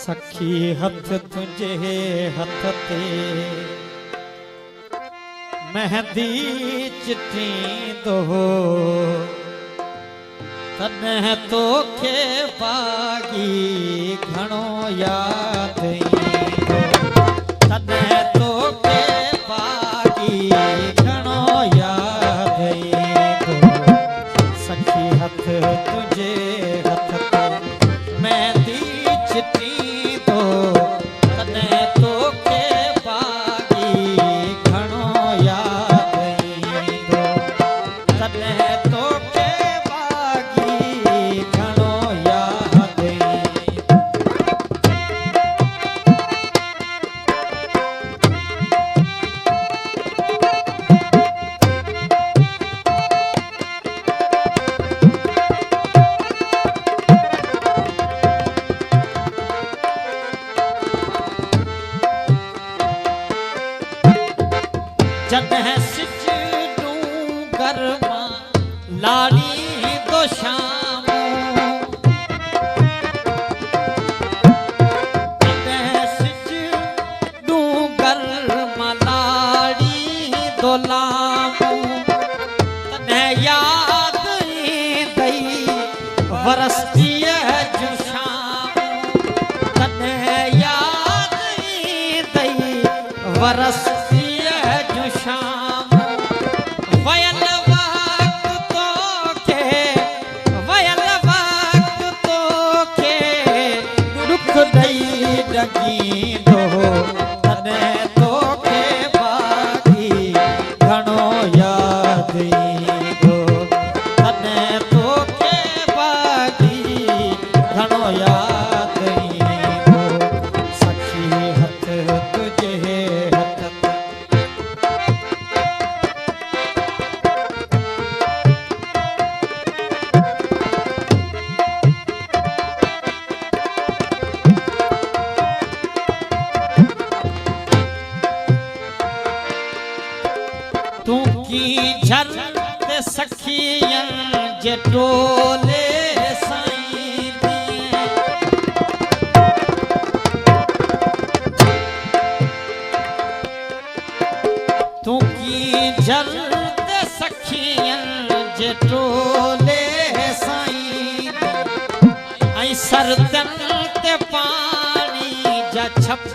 सखी हथ तुझे हथ ते मेहंदी चिटी दो तने तो के बागी घणो याद तने तो के बागी घणो याद सखी हथ तुझे हथ ते मेहंदी चिटी दो तने तो के बागी घणो याद तने तो के बागी घणो याद जॾहिं सिज डूंगर मां लाड़ी दो शाम जॾहिं सिज डूंगर मां लाड़ी दो लाम तॾहिं याद ईंदई वरसतीअ जूं शाम तॾहिं याद ईंदई वरसतीअ जूं शाम वयल वक्त तोखे दुख ॾई ॾकींदो तॾहिं तोखे बागी घणो याद ईंदो तॾहिं तोखे बागी घणो याद ईंदो सखी हथ तुझे हथ ते तू की झर ते सखियन जे टोले साईं दिए तू की झर ते सखियन जे टोले साईं ऐं सरदन ते पानी जा छप